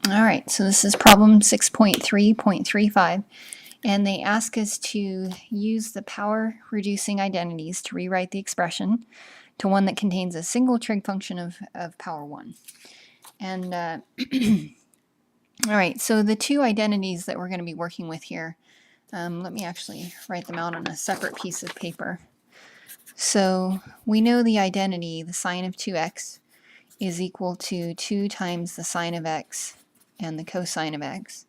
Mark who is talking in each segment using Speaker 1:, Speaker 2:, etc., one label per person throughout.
Speaker 1: All right, so this is problem 6.3.35, and they ask us to use the power reducing identities to rewrite the expression to one that contains a single trig function of power 1. And all right, so the two identities that we're going to be working with here, let me actually write them out on a separate piece of paper. So we know the identity, the sine of 2x, is equal to 2 times the sine of x and the cosine of x.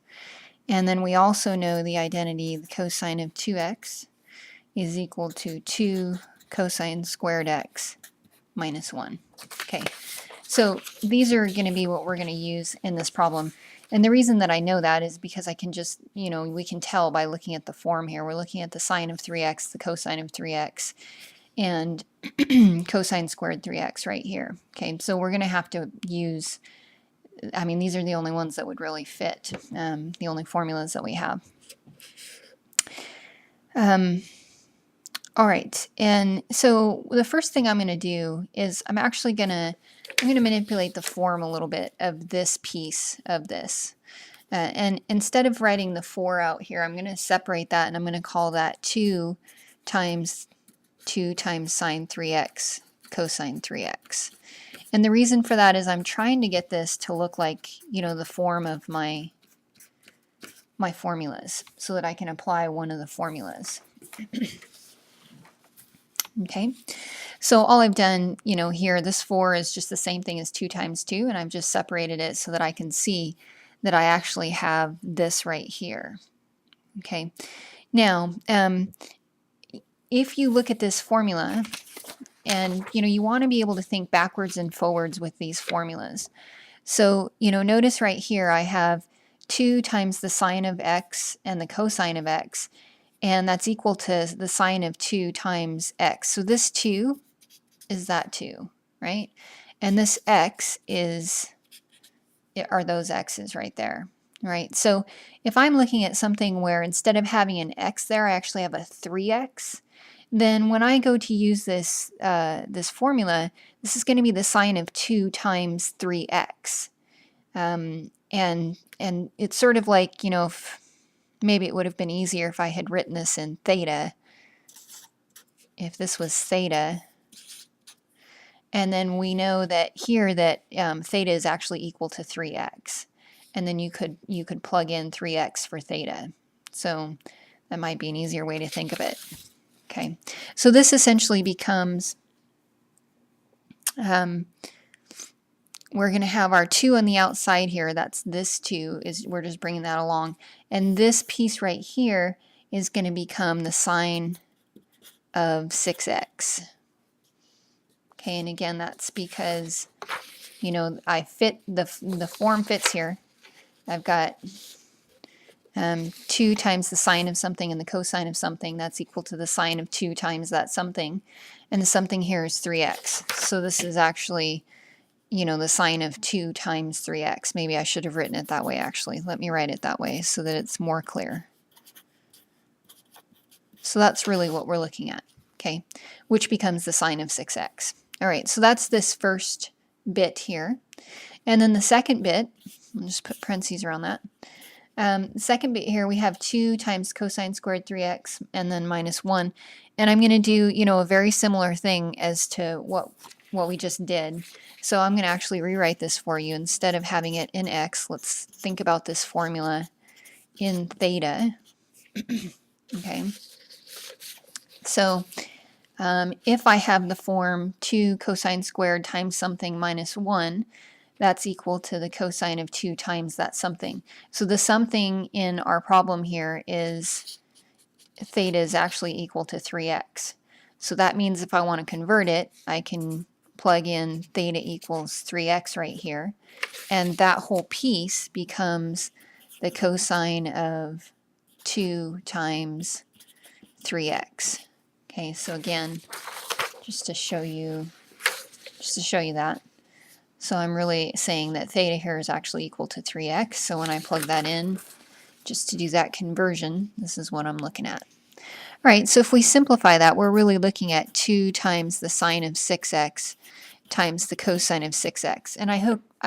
Speaker 1: And then we also know the identity, the cosine of 2x is equal to 2 cosine squared x minus 1. Okay, so these are going to be what we're going to use in this problem. And the reason that I know that is because I can just, we can tell by looking at the form here. We're looking at the sine of 3x, the cosine of 3x, and cosine squared 3x right here. Okay, so we're going to have to use, these are the only ones that would really fit, the only formulas that we have. All right, and so the first thing I'm going to do is I'm going to manipulate the form a little bit of this piece of this. And instead of writing the 4 out here, I'm going to separate that, and I'm going to call that 2 times sine 3x cosine 3x. And the reason for that is I'm trying to get this to look like, the form of my formulas so that I can apply one of the formulas. Okay, so all I've done, here, this 4 is just the same thing as 2 times 2, and I've just separated it so that I can see that I actually have this right here. Okay, now, if you look at this formula, and, you want to be able to think backwards and forwards with these formulas. So, notice right here I have 2 times the sine of x and the cosine of x, and that's equal to the sine of 2 times x. So this 2 is that 2, right? And this x are those x's right there, right? So if I'm looking at something where instead of having an x there, I actually have a 3x, then when I go to use this, this formula, this is going to be the sine of 2 times 3x. And it's sort of like, if maybe it would have been easier if I had written this in theta, if this was theta. And then we know that here that theta is actually equal to 3x. And then you could plug in 3x for theta. So that might be an easier way to think of it. Okay, so this essentially becomes, we're going to have our 2 on the outside here. That's this 2, we're just bringing that along. And this piece right here is going to become the sine of 6x. Okay, and again, that's because, I fit, the form fits here. I've got 2 times the sine of something and the cosine of something. That's equal to the sine of 2 times that something. And the something here is 3x. So this is actually, the sine of 2 times 3x. Maybe I should have written it that way, actually. Let me write it that way so that it's more clear. So that's really what we're looking at, okay, which becomes the sine of 6x. All right, so that's this first bit here. And then the second bit, I'll just put parentheses around that. The second bit here, we have 2 times cosine squared 3x and then minus 1. And I'm going to do, a very similar thing as to what we just did. So I'm going to actually rewrite this for you. Instead of having it in x, let's think about this formula in theta. Okay. So if I have the form 2 cosine squared times something minus 1, that's equal to the cosine of 2 times that something. So the something in our problem here is theta is actually equal to 3x. So that means if I want to convert it, I can plug in theta equals 3x right here. And that whole piece becomes the cosine of 2 times 3x. Okay, so again, just to show you that. So I'm really saying that theta here is actually equal to 3x. So when I plug that in, just to do that conversion, this is what I'm looking at. All right, so if we simplify that, we're really looking at 2 times the sine of 6x times the cosine of 6x. And I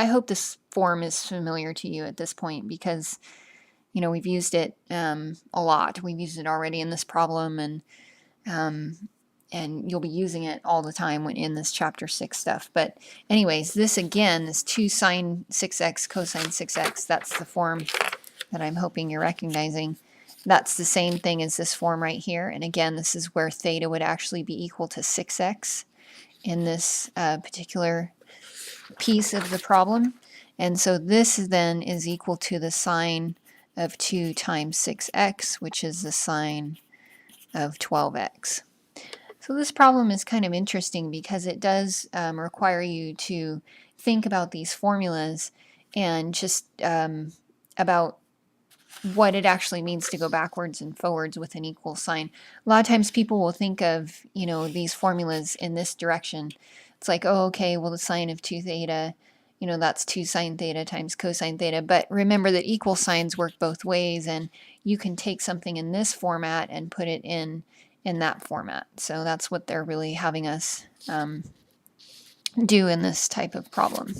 Speaker 1: hope this form is familiar to you at this point, because you know, we've used it a lot. We've used it already in this problem, and you'll be using it all the time when in this chapter 6 stuff. But anyways, this again, this 2 sine 6x cosine 6x, that's the form that I'm hoping you're recognizing. That's the same thing as this form right here. And again, this is where theta would actually be equal to 6x in this particular piece of the problem. And so this then is equal to the sine of 2 times 6x, which is the sine of 12x. So this problem is kind of interesting because it does require you to think about these formulas and just about what it actually means to go backwards and forwards with an equal sign. A lot of times people will think of, you know, these formulas in this direction. It's like, oh, okay, well, the sine of 2 theta, you know, that's 2 sine theta times cosine theta. But remember that equal signs work both ways, and you can take something in this format and put it in that format. So that's what they're really having us do in this type of problem.